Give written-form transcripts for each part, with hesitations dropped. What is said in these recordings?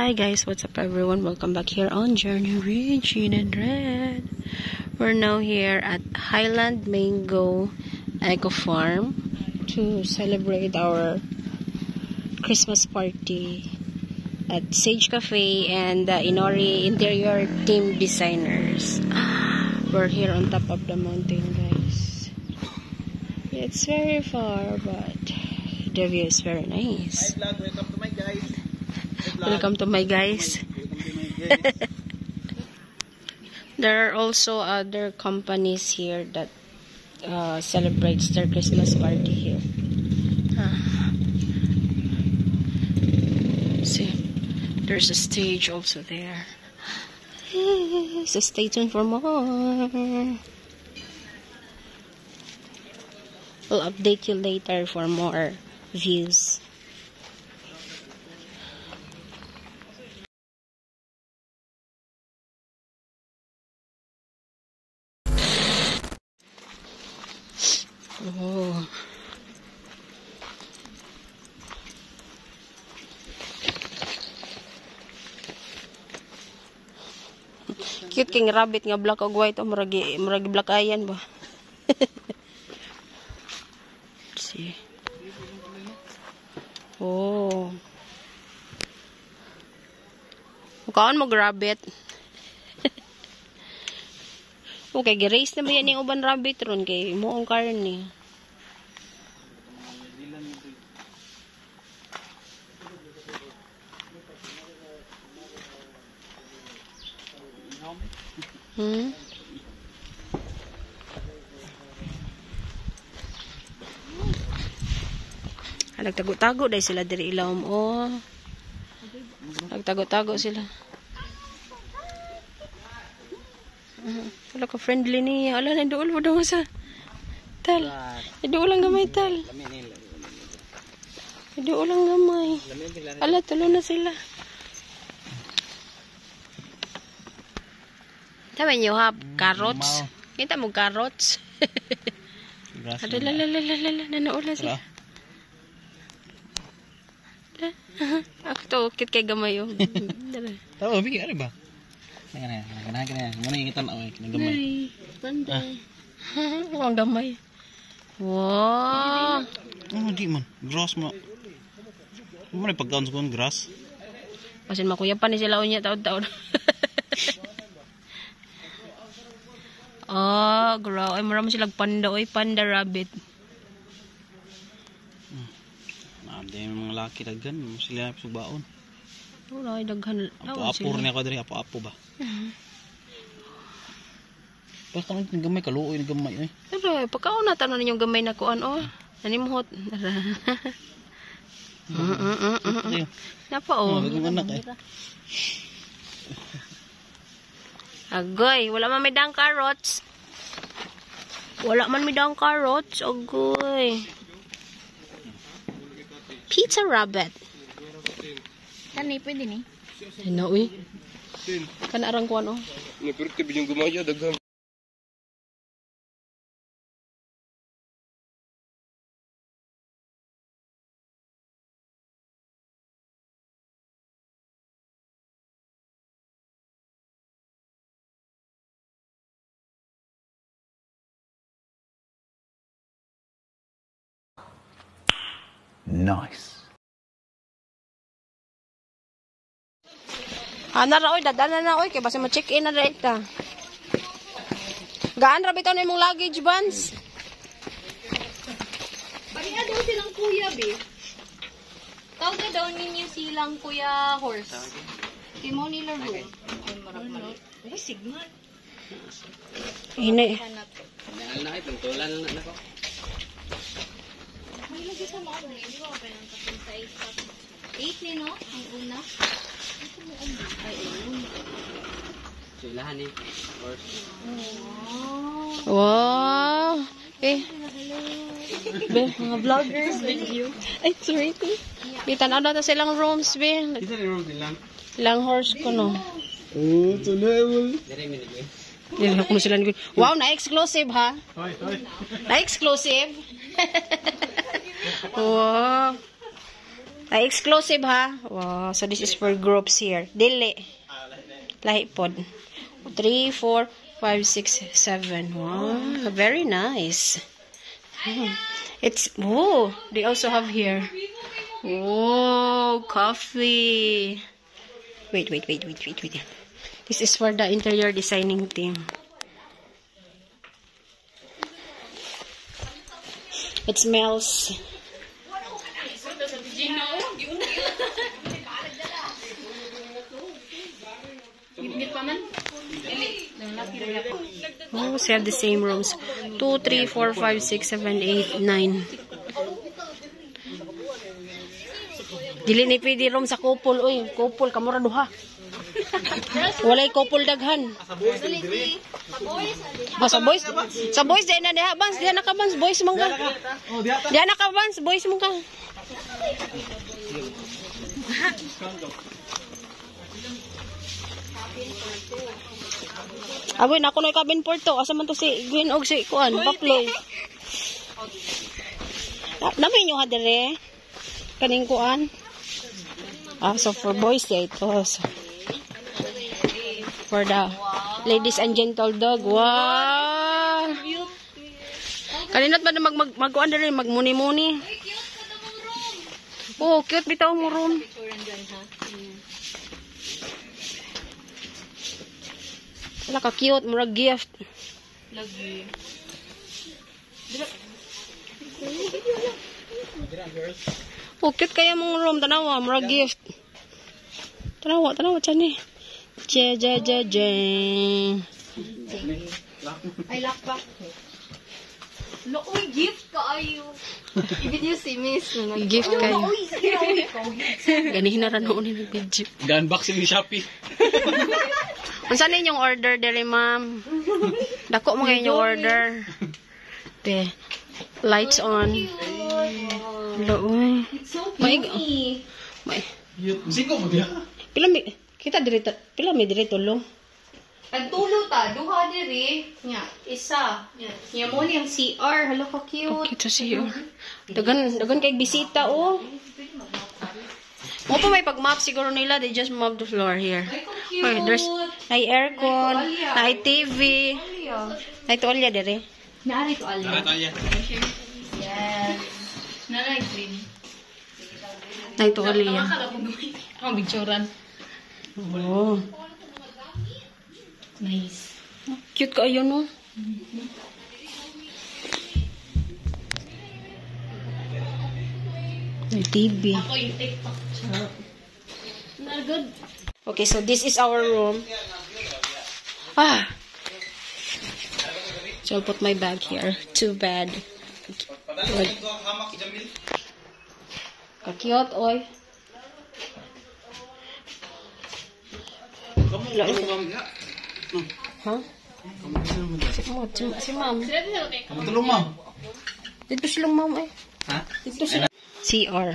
Hi guys, what's up everyone? Welcome back here on Journey with Jean and Red. We're now here at Highland Mango Eco Farm to celebrate our Christmas party at Sage Cafe and the Inori Interior Team Designers. We're here on top of the mountain, guys. It's very far, but the view is very nice. Hi vlog, welcome to my guys. Welcome to my guys. There are also other companies here that celebrates their Christmas party here. See, there's a stage also there. So stay tuned for more. We'll update you later for more views. Oh. Cute king rabbit nga black og white o muragi black ayan ba. See. Oh. Mukaan mo rabbit. Okay, gi-race na ba yan yung uban rabbit ron kay moong karne. Nagtago-tago dahil sila diri ilawom. Oh. Nagtago-tago sila. Wala ka friendly niya. Ala, nandool mo daw sa tal. Nandool lang gamay tal. Nandool lang gamay. Ala, tulo na sila. Tama nyo ha, carrots. Kita mo carrots. Ada lalalala, nandool na sila. Ako to, kit kay gamay yung. Tahu, bigyan ano ba? Kaya, muna yung itan away, nagamay. Panday. Ang gamay. Wow. Oh, di man. Grass mo. Ano na pagkaon sa kong grass? Pasin makuya pa ni sila unya taon-taon. Oh, graw. Ay, marami silang panda. Oy, panda rabbit. Ada yung mga laki daghan. Sila subaon. Wala, daghan. Apo-apo rin ako dali. Apo-apo ba? Basta kami gamay, kaluoy na gamay. Pero, pagkauna tanong ninyong gamay na kuan, oh. Nanimhot. Napa, oh. Agoy, wala man may dang carrots. Wala man may dang carrots. Agoy. Pizza rabbit. Kanay, pwede ni? Ano, uy? Kanarang kuan, oh. Napirit ka binyong gumaya, daghang. Nice. Nara, oy, dadala na, oy. Kaya basta ma-check-in na rin ita. Gaan, rabi ito na yung luggage bands. Baliha daw silang kuya, be. Tawag na daw ninyo silang kuya horse. Kimo nila ro. Ay, marap-marap. Ay, signal. Hina. May lagi sa mga rin. Di ba pa ng kapag sa 8 ni, no? Ang una. Ay, ayun. So, ilahan eh. Wow. Eh. Be, mga vloggers. Ay, sorry. Be, tanaw na silang rooms, be. Kita ni room din lang. Ilang horse ko, no? Oh, tunay. Dari minit eh. Nilak mo sila. Wow, na-exclusive, ha? Hoy. Na-exclusive. Wow. Ay, exclusive ha. Wow, so this is for groups here. Dili. Lahi pod. 3, 4, 5, 6, 7. Wow, very nice. It's, oh, they also have here. Oh, coffee. Wait. This is for the interior designing team. It smells. Oh, we have the same rooms. 2, 3, 4, 5, 6, 7, 8, 9. Dili ni pwede room sa couple. Uy, couple, kamura duha. Walay couple daghan. Oh, sa boys. Sa boys, diyan na diha. Bans, diyan na ka, Bans. Boys mong ka. Diyan na ka, Bans. Boys mong ka. Aboy, na ako na cabin porto. Asa man to si Gwen og si Kuan, Bakloy. Namin nyo ha, dire. Kaning Kuan. Ah, so for boys, yeah, ito. So, for the ladies and gentle dog. Wow! Kaninot ba na mag-kuan dire, magmuni-muni? Oh, cute bitaw mo room. Wala ka cute, murag gift. Lagi. Oh, cute kaya mong room, tanawa, murag gift. Tanawa chan eh. Je. Ay, lock back. Uy, gift ka ayo. Even you see miss. Gift kayo. Ganihin na rin noon yung video. Ga-unboxing ni Shopee. Unsa na inyong order dere, ma'am? Dako mo kayo yung order. Be, lights on. Looy. It's so pretty. Siko mo diha. Pila mi dirito lo. Nagtulo ta, duha diri. Nya, isa. Nya mo ni ang CR. Hello ka cute. Kita siya. Dagan kay bisita oh. Mo pa may pag-map siguro nila, they just mop the floor here. Ay, kung cute. Okay, there's ay aircon, ay TV. Ay tuwalya dere. Naari to alya. Talya. Yes. Nanay green. Ay tuwalya. Ang bigchoran. Oh. Nice. Cute ka ayun no. May TV. Ako yung TikTok. Not good. Okay, so this is our room. So I'll put my bag here. Too bad. Kakiyot, oy. Huh? Si ma'am. Tulong mo. Dito silang ma'am eh. Ha? Dito sila. CR.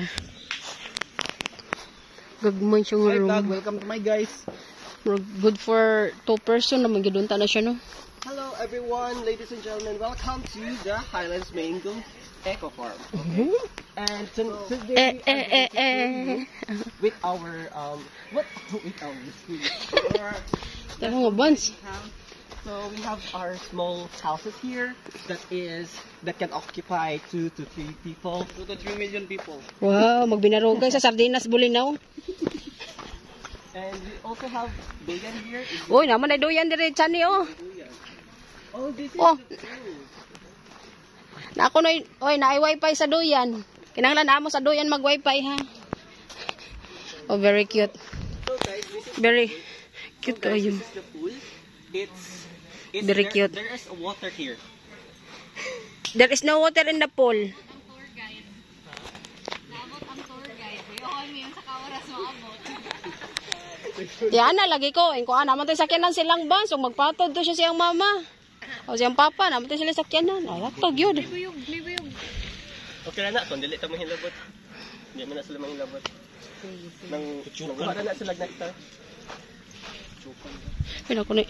Gagmay siyang room. Welcome to my guys. Good for 2 person naman gidunta na siya no. Hello everyone, ladies and gentlemen. Welcome to the Highlands Mango Eco Farm. And today with our Tara nga bans. so we have our small houses here that can occupy 2 to 3 people. 2 to 3 million people. Wow, magbinarugay sa sardinas bulinaw. And we also have Doyan here. Uy, naman ay doyan dire chani oh. Oh, this is Oh. the food. Na ako noy, oy, naay wifi sa doyan. Kinahanglan amo sa doyan mag wifi ha. Oh, very cute. So guys, this is Very cute kayo. this is the pool. It's Very cute. There is water here. There is no water in the pool. Yan na lagi ko. Ko naman tayo sakyanan silang bans. So magpatod to siya siyang mama. O siyang papa. Naman tayo sila sakyanan. Ay, laktog yun. Okay na na, kung dili ta mo hilabot. Hindi mo na sila mahilabot. Nang wala na sila nectar. Pina ko na.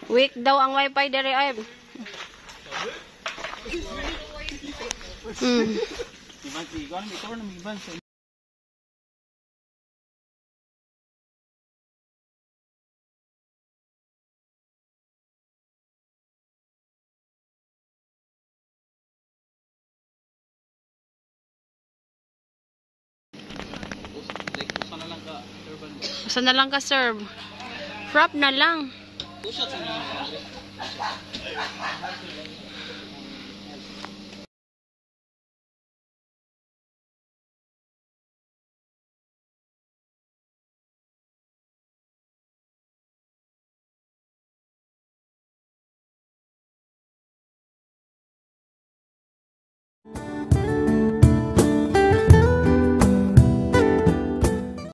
Weak daw ang wifi dere ay. Iban si Iwan, ito na Iban sa Usa na lang ka serve. Frap na lang. Usat sa